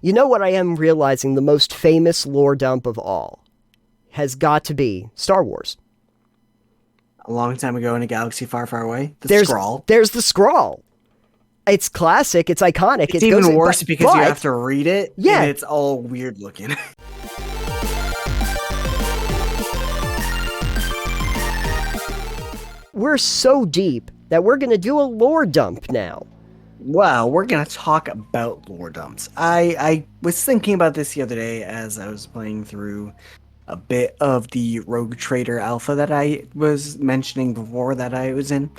You know what I am realizing the most famous lore dump of all has got to be Star Wars. A long time ago in a galaxy far, far away. There's Scrawl. There's the scroll. It's classic. It's iconic. It's even worse because you have to read it. Yeah. And it's all weird looking. We're so deep that we're going to do a lore dump now. Well, we're going to talk about lore dumps. I was thinking about this the other day as I was playing through a bit of the Rogue Trader alpha that I was mentioning before that I was in.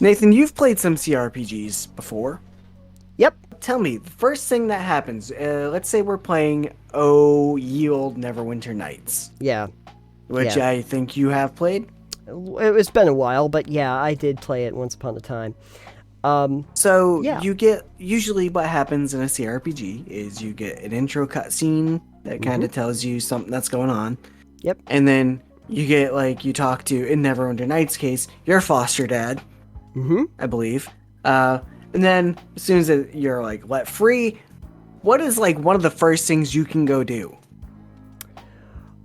Nathan, you've played some CRPGs before. Yep. Tell me, the first thing that happens, let's say we're playing Oh Ye Old Neverwinter Nights. Yeah. Which I think you have played. It's been a while, but yeah, I did play it once upon a time. You get, usually what happens in a CRPG is you get an intro cutscene that kind of tells you something that's going on. Yep. And then you get, like, you talk to, in Neverwinter Nights' case, your foster dad, I believe. And then as soon as you're, like, let free, what is, like, one of the first things you can go do?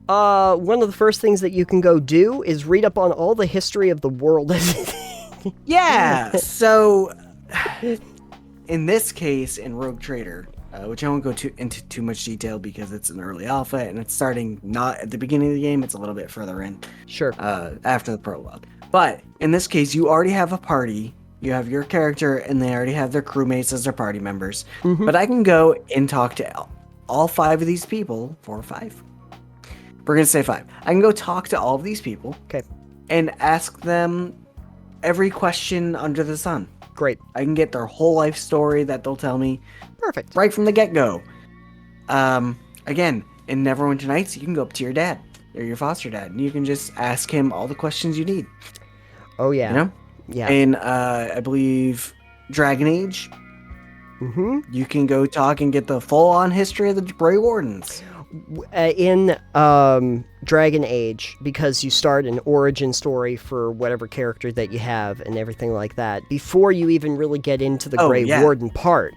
One of the first things that you can go do is read up on all the history of the world. Yeah, so in this case, in Rogue Trader, which I won't go into too much detail because it's an early alpha and it's starting not at the beginning of the game, it's a little bit further in. Sure. After the prologue. But in this case, you already have a party. You have your character and they already have their crewmates as their party members. But I can go and talk to all 5 of these people, 4 or 5. We're going to say 5. I can go talk to all of these people. Okay. And ask them every question under the sun. Great. I can get their whole life story that they'll tell me. Perfect. Right from the get-go. Again, in Neverwinter Nights, you can go up to your dad or your foster dad, and you can just ask him all the questions you need. Oh yeah. You know? Yeah. In I believe Dragon Age, you can go talk and get the full-on history of the Grey Wardens. In Dragon Age, because you start an origin story for whatever character that you have and everything like that, before you even really get into the Grey Warden part,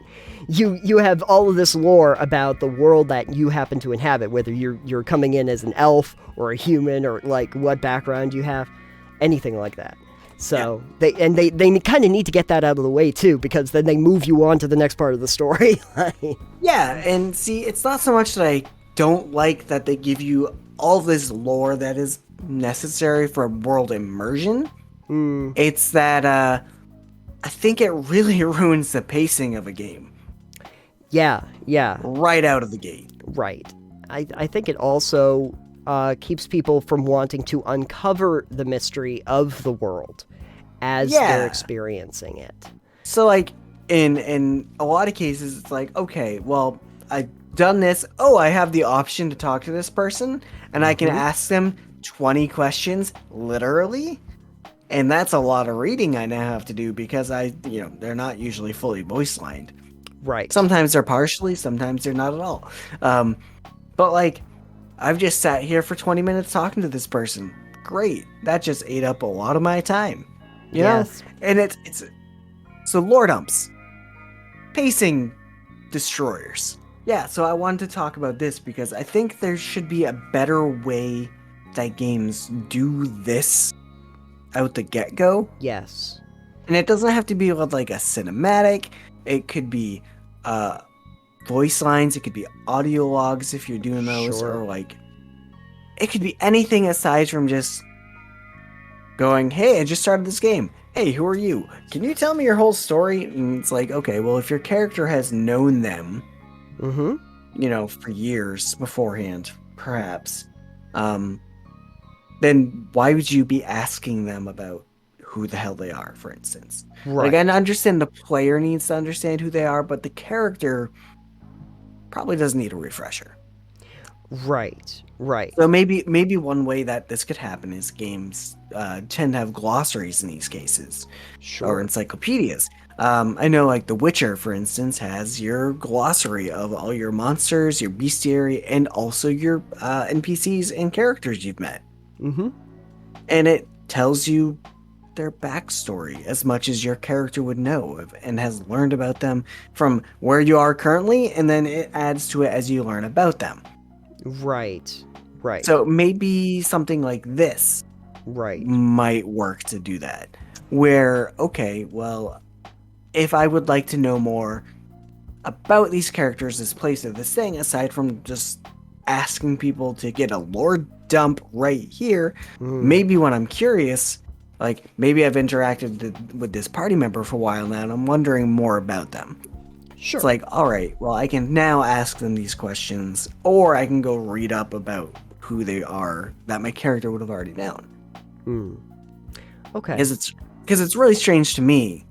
you have all of this lore about the world that you happen to inhabit, whether you're coming in as an elf or a human or like what background you have, anything like that. So they kind of need to get that out of the way too, because then they move you on to the next part of the story. Yeah, and see, it's not so much that I don't like that they give you all this lore that is necessary for world immersion. It's that I think it really ruins the pacing of a game. Yeah. Right out of the gate. Right. I think it also keeps people from wanting to uncover the mystery of the world as they're experiencing it. So, like, in a lot of cases, it's like, okay, well, I've done this. Oh, I have the option to talk to this person, and I can ask them 20 questions, literally. And that's a lot of reading I now have to do because they're not usually fully voice lined. Right. Sometimes they're partially, sometimes they're not at all. But, like, I've just sat here for 20 minutes talking to this person. Great. That just ate up a lot of my time. You know? And it's so lore dumps. Pacing destroyers. Yeah, so I wanted to talk about this because I think there should be a better way that games do this out the get-go. Yes. And it doesn't have to be like a cinematic. It could be voice lines. It could be audio logs if you're doing those. Sure. Or like, it could be anything aside from just going, hey, I just started this game. Hey, who are you? Can you tell me your whole story? And it's like, okay, well, if your character has known them, for years beforehand, perhaps, then why would you be asking them about who the hell they are, for instance? Right. Like, I understand the player needs to understand who they are, but the character probably doesn't need a refresher. Right. So maybe one way that this could happen is games tend to have glossaries in these cases, or encyclopedias. I know, like, The Witcher, for instance, has your glossary of all your monsters, your bestiary, and also your NPCs and characters you've met. And it tells you their backstory as much as your character would know and has learned about them from where you are currently, and then it adds to it as you learn about them. Right. So maybe something like this might work to do that. Where, okay, well, if I would like to know more about these characters, this place, or this thing, aside from just asking people to get a lore dump right here, maybe when I'm curious, like maybe I've interacted with this party member for a while now and I'm wondering more about them. Sure. It's like, all right, well, I can now ask them these questions, or I can go read up about who they are that my character would have already known. Okay. Because it's really strange to me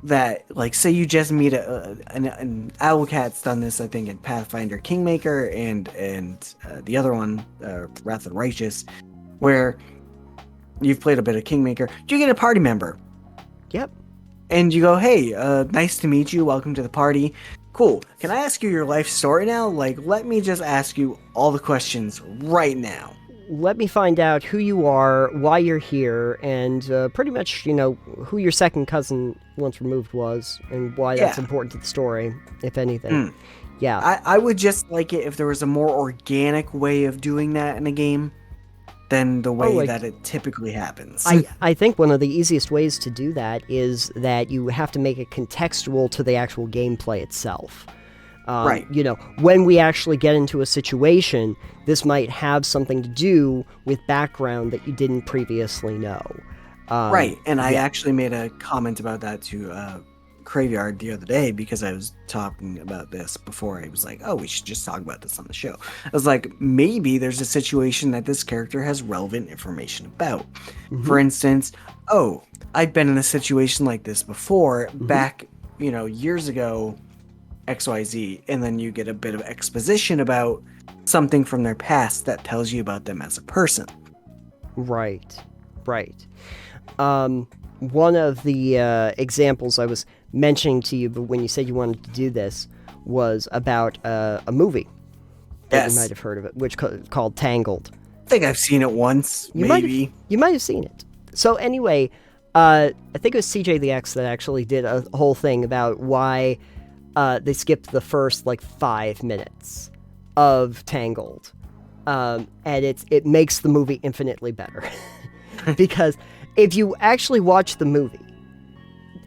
that, like, say you just meet an Owlcat's done this, I think, in Pathfinder Kingmaker and the other one, Wrath of the Righteous, where you've played a bit of Kingmaker. You get a party member. Yep. And you go, hey, nice to meet you. Welcome to the party. Cool. Can I ask you your life story now? Like, let me just ask you all the questions right now. Let me find out who you are, why you're here, and pretty much, who your second cousin once removed was, and why that's important to the story, if anything. Yeah. I would just like it if there was a more organic way of doing that in a game than the way that it typically happens. I think one of the easiest ways to do that is that you have to make it contextual to the actual gameplay itself. Right. When we actually get into a situation, this might have something to do with background that you didn't previously know. Right. And I actually made a comment about that to Graveyard the other day because I was talking about this before. I was like, oh, we should just talk about this on the show. I was like, maybe there's a situation that this character has relevant information about. For instance, I've been in a situation like this before back, years ago, XYZ, and then you get a bit of exposition about something from their past that tells you about them as a person. Right. One of the examples I was mentioning to you, but when you said you wanted to do this, was about a movie that you might have heard of it, which called Tangled. I think I've seen it once, maybe. You might have seen it. So anyway, I think it was CJ the X that actually did a whole thing about why they skipped the first 5 minutes of Tangled, and it makes the movie infinitely better because if you actually watch the movie,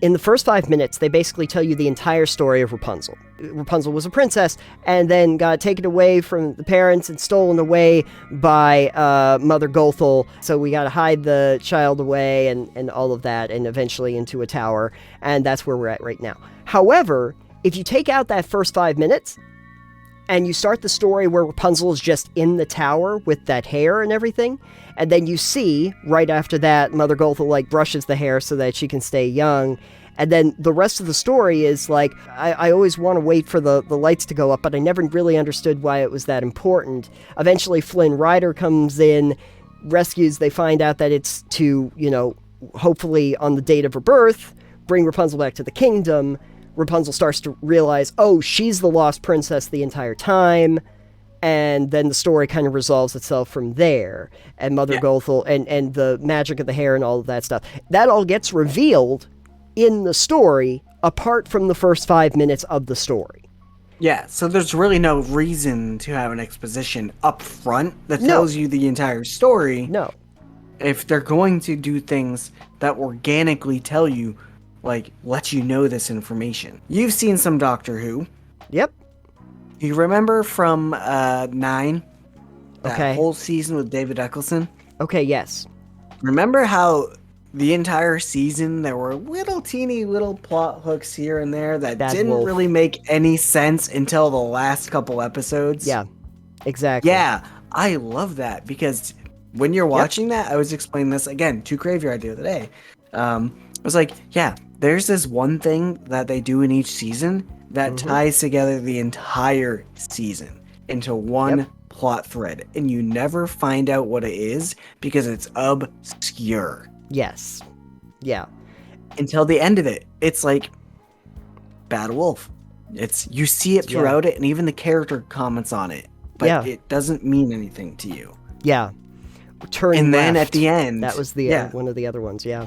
in the first 5 minutes they basically tell you the entire story of Rapunzel. Rapunzel was a princess and then got taken away from the parents and stolen away by Mother Gothel, so we got to hide the child away and all of that, and eventually into a tower, and that's where we're at right now. However, if you take out that first 5 minutes and you start the story where Rapunzel is just in the tower with that hair and everything, and then you see right after that Mother Gothel brushes the hair so that she can stay young, and then the rest of the story is I always want to wait for the lights to go up, but I never really understood why it was that important. Eventually Flynn Rider comes in, rescues, they find out that it's to, hopefully on the date of her birth, bring Rapunzel back to the kingdom. Rapunzel starts to realize, she's the lost princess the entire time, and then the story kind of resolves itself from there, and Mother Gothel and the magic of the hair and all of that stuff. That all gets revealed in the story apart from the first 5 minutes of the story. Yeah, so there's really no reason to have an exposition up front that tells you the entire story. No. If they're going to do things that organically tell you, let you know this information. You've seen some Doctor Who. Yep. You remember from 9? That whole season with David Eccleston? Okay, yes. Remember how the entire season there were teeny little plot hooks here and there that didn't really make any sense until the last couple episodes? Yeah, exactly. Yeah, I love that because when you're watching that, I was explaining this again to Graveyard the other day. I was like, there's this one thing that they do in each season that ties together the entire season into one plot thread, and you never find out what it is because it's obscure. Yes. Yeah. Until the end of it. It's like Bad Wolf. You see it throughout it, and even the character comments on it, but it doesn't mean anything to you. Yeah. Then at the end, that was the one of the other ones. Yeah.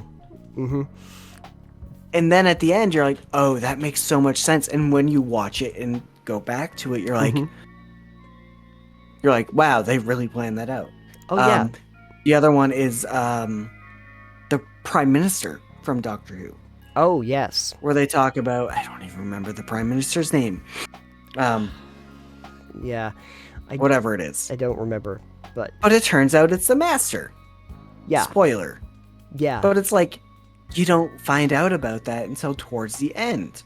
Mm-hmm. And then at the end, you're like, oh, that makes so much sense. And when you watch it and go back to it, you're like, wow, they really planned that out. Oh, yeah. The other one is the Prime Minister from Doctor Who. Oh, yes. Where they talk about, I don't even remember the Prime Minister's name. Yeah. Whatever it is. I don't remember, but it turns out it's the Master. Yeah. Spoiler. Yeah. But it's like, you don't find out about that until towards the end.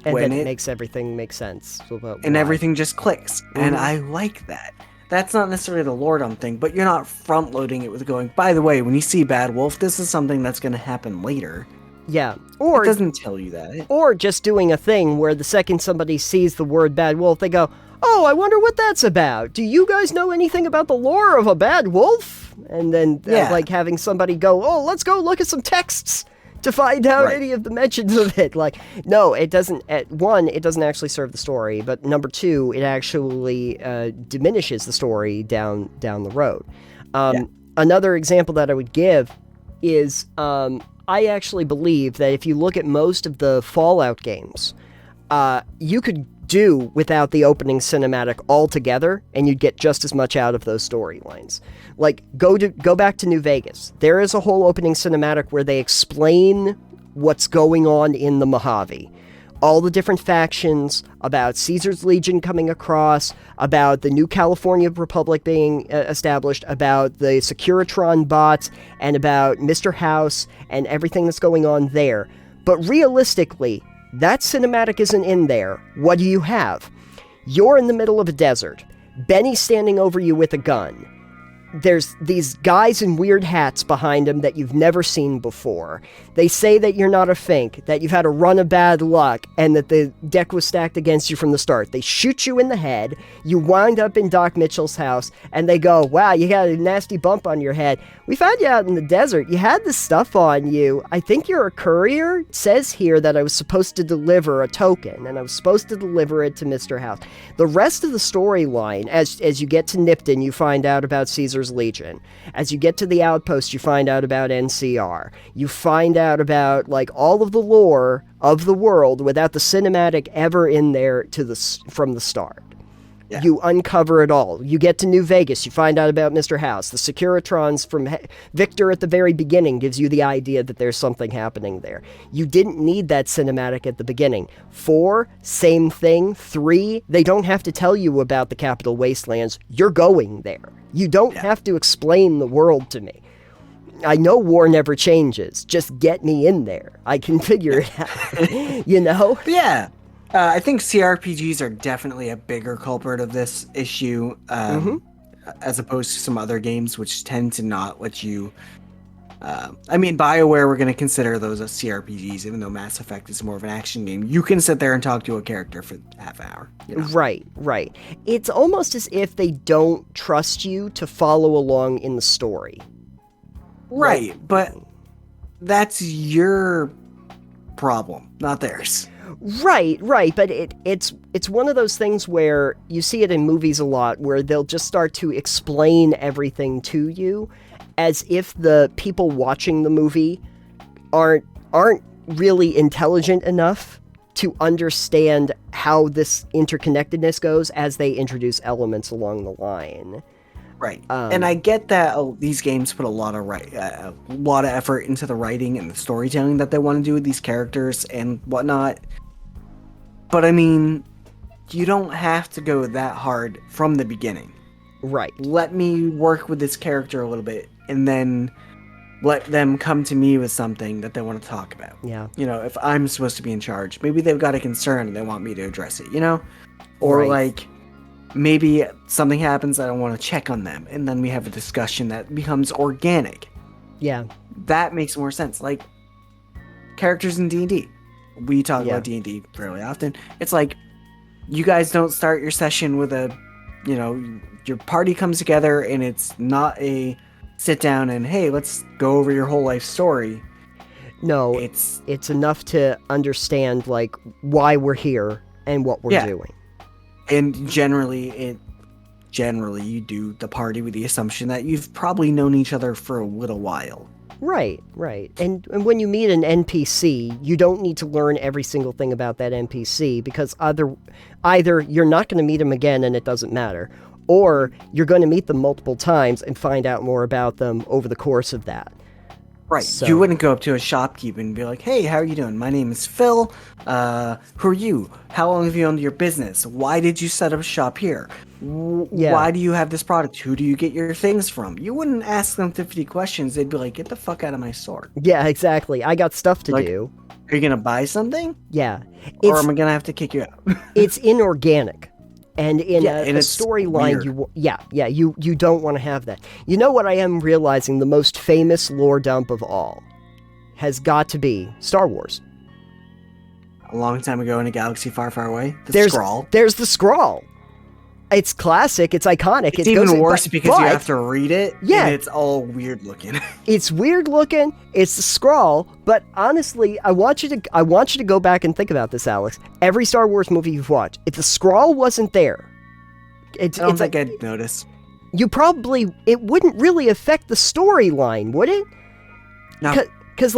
And then it makes everything make sense. And everything just clicks. Mm-hmm. And I like that. That's not necessarily the Lordom thing, but you're not front-loading it with going, by the way, when you see Bad Wolf, this is something that's going to happen later. Yeah. Or it doesn't tell you that. Or just doing a thing where the second somebody sees the word Bad Wolf, they go, oh, I wonder what that's about. Do you guys know anything about the lore of a bad wolf? And then like having somebody go, oh, let's go look at some texts to find out any of the mentions of it. Like, no, it doesn't. One, it doesn't actually serve the story, but number two, it actually diminishes the story down the road. Another example that I would give is I actually believe that if you look at most of the Fallout games, you could do without the opening cinematic altogether, and you'd get just as much out of those storylines. Like, go back to New Vegas. There is a whole opening cinematic where they explain what's going on in the Mojave. All the different factions, about Caesar's Legion coming across, about the new California Republic being established, about the Securitron bots, and about Mr. House, and everything that's going on there. But realistically, that cinematic isn't in there. What do you have? You're in the middle of a desert. Benny's standing over you with a gun. There's these guys in weird hats behind him that you've never seen before. They say that you're not a Fink, that you've had a run of bad luck, and that the deck was stacked against you from the start. They shoot you in the head, you wind up in Doc Mitchell's house, and they go, wow, you got a nasty bump on your head. We found you out in the desert. You had this stuff on you. I think you're a courier. It says here that I was supposed to deliver a token, and I was supposed to deliver it to Mr. House. The rest of the storyline, as you get to Nipton, you find out about Caesar's Legion. As you get to the Outpost, you find out about NCR. You find out about, like, all of the lore of the world without the cinematic ever in there from the start. Yeah. You uncover it all. You get to New Vegas, you find out about Mr. House. The Securitrons from Victor at the very beginning gives you the idea that there's something happening there. You didn't need that cinematic at the beginning. 4, same thing. 3, they don't have to tell you about the Capital Wastelands. You're going there. You don't have to explain the world to me. I know war never changes. Just get me in there. I can figure it out. You know? Yeah. I think CRPGs are definitely a bigger culprit of this issue, as opposed to some other games which tend to not let you... I mean, BioWare, we're going to consider those as CRPGs, even though Mass Effect is more of an action game. You can sit there and talk to a character for half an hour. You know? Right. It's almost as if they don't trust you to follow along in the story. Right, but that's your problem, not theirs. Right, but it's one of those things where you see it in movies a lot, where they'll just start to explain everything to you as if the people watching the movie aren't really intelligent enough to understand how this interconnectedness goes as they introduce elements along the line. Right, and I get that these games put a lot of effort into the writing and the storytelling that they want to do with these characters and whatnot. But I mean, you don't have to go that hard from the beginning. Right. Let me work with this character a little bit, and then let them come to me with something that they want to talk about. Yeah. You know, if I'm supposed to be in charge, maybe they've got a concern and they want me to address it, you know? Or like, maybe something happens, I don't want to check on them, and then we have a discussion that becomes organic. Yeah. That makes more sense. Like, characters in D&D. We talk about D&D fairly often. It's like, you guys don't start your session with your party comes together and it's not a sit down and, hey, let's go over your whole life story. No, it's enough to understand, like, why we're here and what we're doing. And generally you do the party with the assumption that you've probably known each other for a little while. Right. And when you meet an NPC, you don't need to learn every single thing about that NPC, because either you're not going to meet them again and it doesn't matter, or you're going to meet them multiple times and find out more about them over the course of that. Right. So, you wouldn't go up to a shopkeeper and be like, hey, how are you doing? My name is Phil. Who are you? How long have you owned your business? Why did you set up shop here? Why do you have this product? Who do you get your things from? You wouldn't ask them 50 questions. They'd be like, get the fuck out of my store. Yeah, exactly. I got stuff to do. Are you going to buy something? Yeah. Or am I going to have to kick you out? It's inorganic. And in a storyline, you don't want to have that. You know what I am realizing? The most famous lore dump of all has got to be Star Wars. A long time ago in a galaxy far, far away. Scrawl. There's the Scrawl. It's classic. It's iconic. It's even worse because you have to read it. Yeah, and it's all weird looking. It's weird looking. It's the Scrawl. But honestly, I want you to go back and think about this, Alex. Every Star Wars movie you've watched, if the Scrawl wasn't there, I don't think I'd notice. It wouldn't really affect the storyline, would it? No. Because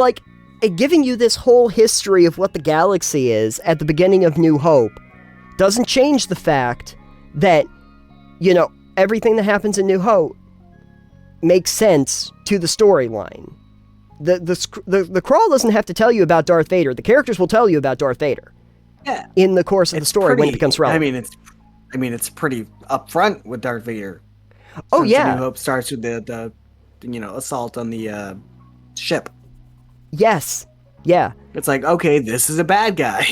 giving you this whole history of what the galaxy is at the beginning of New Hope doesn't change the fact that, everything that happens in New Hope makes sense to the storyline. The crawl doesn't have to tell you about Darth Vader. The characters will tell you about Darth Vader. Yeah. In the course of the story when it becomes relevant. It's pretty upfront with Darth Vader. Oh, yeah. New Hope starts with the assault on the ship. Yes. Yeah. It's like, okay, this is a bad guy.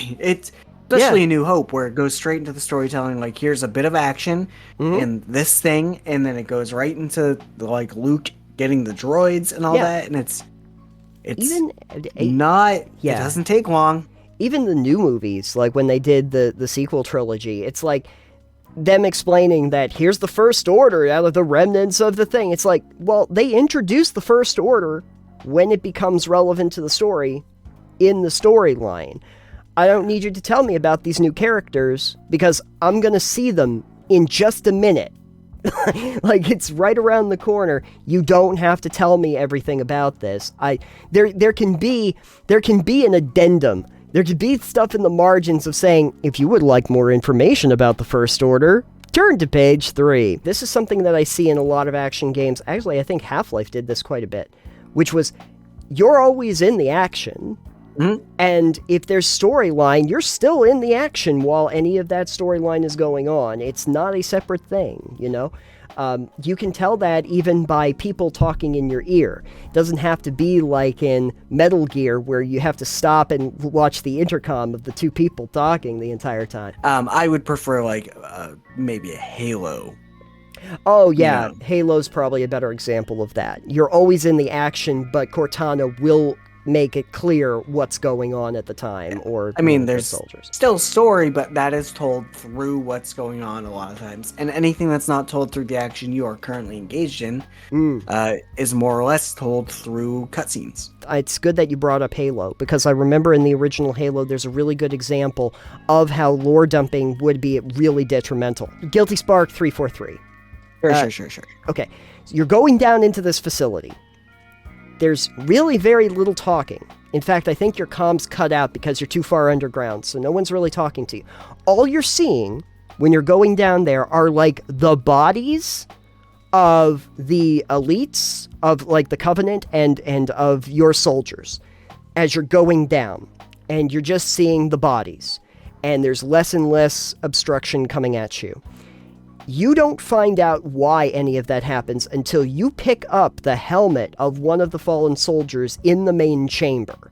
Especially in New Hope, where it goes straight into the storytelling, like, here's a bit of action and this thing, and then it goes right into Luke getting the droids and all that, and it doesn't take long. Even the new movies, like when they did the sequel trilogy, it's like them explaining that here's the First Order out of the remnants of the thing. It's like, well, they introduced the First Order when it becomes relevant to the story in the storyline. I don't need you to tell me about these new characters because I'm going to see them in just a minute. It's right around the corner. You don't have to tell me everything about this. There can be an addendum. There could be stuff in the margins of saying, if you would like more information about the First Order, turn to page 3. This is something that I see in a lot of action games. Actually, I think Half-Life did this quite a bit, which was, you're always in the action. Mm-hmm. And if there's storyline, you're still in the action while any of that storyline is going on. It's not a separate thing, You can tell that even by people talking in your ear. It doesn't have to be like in Metal Gear where you have to stop and watch the intercom of the two people talking the entire time. I would prefer maybe a Halo. Oh, yeah. Halo's probably a better example of that. You're always in the action, but Cortana will make it clear what's going on at the time, or there's soldiers. Still story, but that is told through what's going on a lot of times, and anything that's not told through the action you are currently engaged in is more or less told through cutscenes. It's good that you brought up Halo, because I remember in the original Halo there's a really good example of how lore dumping would be really detrimental. Guilty Spark 343. Sure. Okay, so you're going down into this facility. There's really very little talking. In fact, I think your comms cut out because you're too far underground, so no one's really talking to you. All you're seeing when you're going down there are the bodies of the elites of the Covenant and of your soldiers as you're going down, and you're just seeing the bodies, and there's less and less obstruction coming at you. You don't find out why any of that happens until you pick up the helmet of one of the fallen soldiers in the main chamber.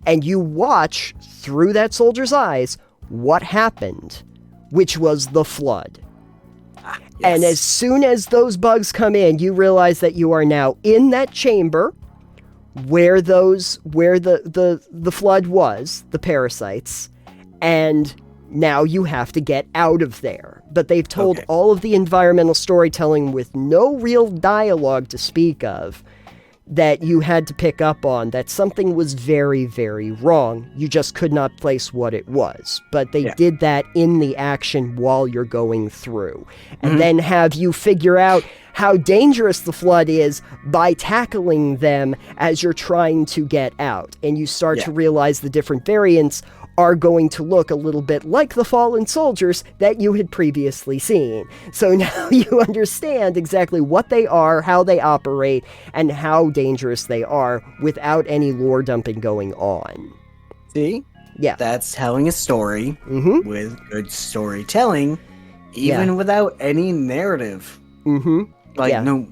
And you watch, through that soldier's eyes, what happened, which was the flood. Yes. And as soon as those bugs come in, you realize that you are now in that chamber where the flood was, the parasites, and now you have to get out of there. But they've told all of the environmental storytelling with no real dialogue to speak of that you had to pick up on that something was very, very wrong. You just could not place what it was. But they did that in the action while you're going through. And then have you figure out how dangerous the flood is by tackling them as you're trying to get out. And you start to realize the different variants are going to look a little bit like the fallen soldiers that you had previously seen. So now you understand exactly what they are, how they operate, and how dangerous they are without any lore dumping going on. See? Yeah. That's telling a story with good storytelling, even without any narrative. Like, no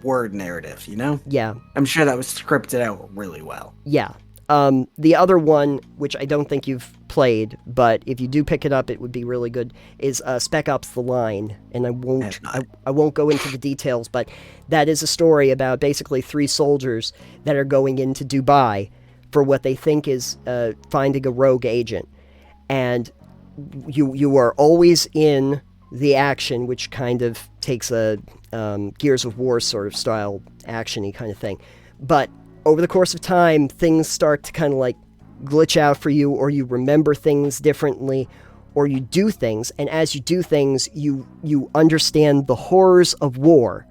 word narrative, you know? Yeah. I'm sure that was scripted out really well. Yeah. The other one, which I don't think you've played, but if you do pick it up, it would be really good, is Spec Ops: The Line. And I won't go into the details, but that is a story about basically 3 soldiers that are going into Dubai for what they think is finding a rogue agent. And you are always in the action, which kind of takes a Gears of War sort of style action-y kind of thing. But over the course of time, things start to kind of like glitch out for you, or you remember things differently, or you do things, and as you do things, you understand the horrors of war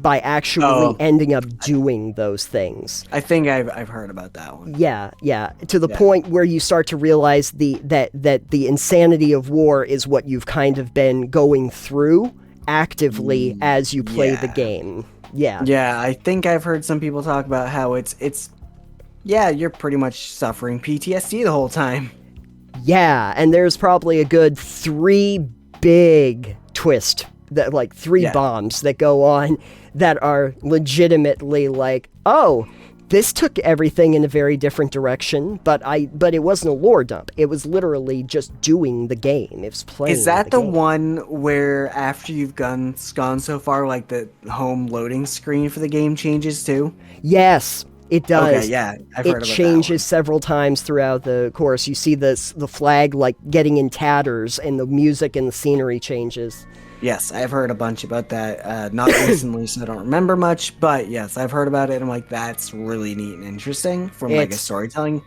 by actually ending up doing those things. I think I've heard about that one. Yeah, to the point where you start to realize that the insanity of war is what you've kind of been going through actively as you play the game. Yeah, I think I've heard some people talk about how it's you're pretty much suffering PTSD the whole time. Yeah, and there's probably a good 3 big twists, that like 3 bombs that go on that are legitimately like, oh, this took everything in a very different direction, but it wasn't a lore dump. It was literally just doing the game. It was playing. Is that the one where after you've gone so far, like the home loading screen for the game changes too? Yes, it does. Okay, yeah, I've heard about that. It changes several times throughout the course. You see the flag like getting in tatters, and the music and the scenery changes. Yes, I've heard a bunch about that. Not recently, so I don't remember much. But yes, I've heard about it. And I'm like, that's really neat and interesting from like a storytelling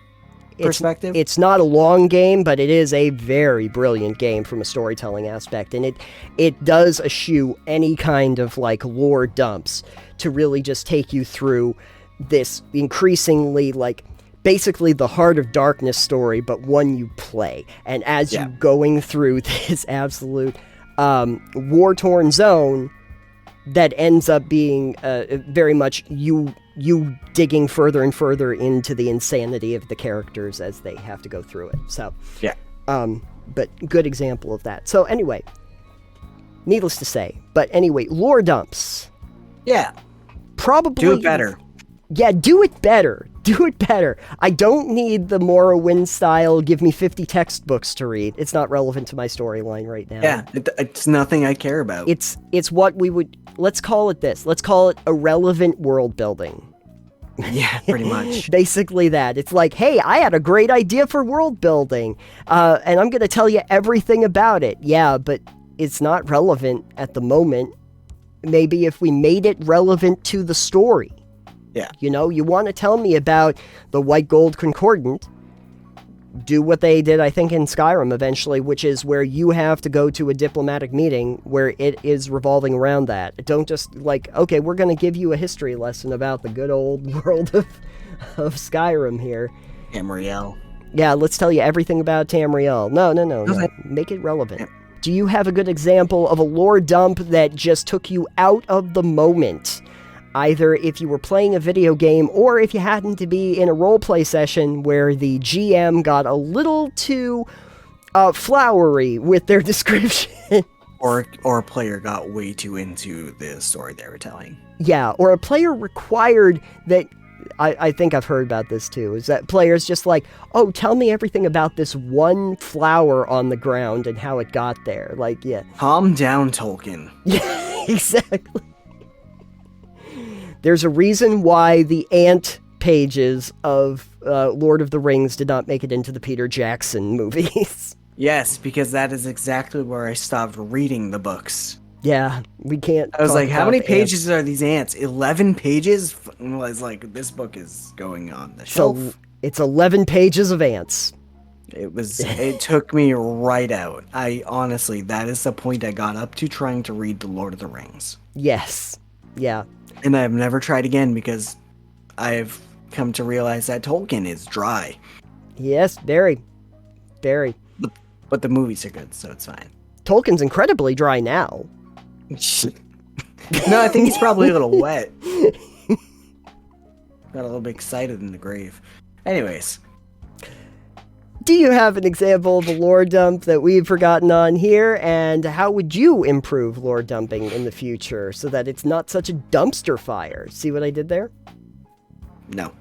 perspective. It's not a long game, but it is a very brilliant game from a storytelling aspect. And it does eschew any kind of like lore dumps to really just take you through this increasingly like basically the Heart of Darkness story, but one you play. And as you're going through this absolute war-torn zone that ends up being very much you digging further and further into the insanity of the characters as they have to go through it. So but good example of that. So anyway, needless to say, but anyway, lore dumps. Probably do it better. Yeah, do it better. Do it better. I don't need the Morrowind style, give me 50 textbooks to read. It's not relevant to my storyline right now. Yeah, it's nothing I care about. It's what we would, let's call it this. Let's call it irrelevant world building. Yeah, pretty much. Basically that. It's like, hey, I had a great idea for world building, and I'm going to tell you everything about it. Yeah, but it's not relevant at the moment. Maybe if we made it relevant to the story. Yeah. You know, you want to tell me about the White Gold Concordant, do what they did, I think, in Skyrim eventually, which is where you have to go to a diplomatic meeting where it is revolving around that. Don't just like, okay, we're going to give you a history lesson about the good old world of Skyrim here. Tamriel. Yeah, let's tell you everything about Tamriel. No. Make it relevant. Yeah. Do you have a good example of a lore dump that just took you out of the moment? Either if you were playing a video game or if you happened to be in a roleplay session where the GM got a little too flowery with their description. Or a player got way too into the story they were telling. Yeah, or a player required that, I think I've heard about this too, is that players just like, oh, tell me everything about this one flower on the ground and how it got there. Like, yeah. Calm down, Tolkien. Yeah, exactly. There's a reason why the ant pages of Lord of the Rings did not make it into the Peter Jackson movies. Yes, because that is exactly where I stopped reading the books. Yeah, we can't. I was like, how many pages ants. are these ants? 11 pages? And I was like, this book is going on the shelf. So it's 11 pages of ants. It took me right out. Honestly, that is the point I got up to trying to read The Lord of the Rings. Yes. Yeah. And I've never tried again because I've come to realize that Tolkien is dry. Yes, very. Very. But the movies are good, so it's fine. Tolkien's incredibly dry now. No, I think he's probably a little wet. Got a little bit excited in the grave. Anyways. Do you have an example of a lore dump that we've forgotten on here? And how would you improve lore dumping in the future so that it's not such a dumpster fire? See what I did there? No.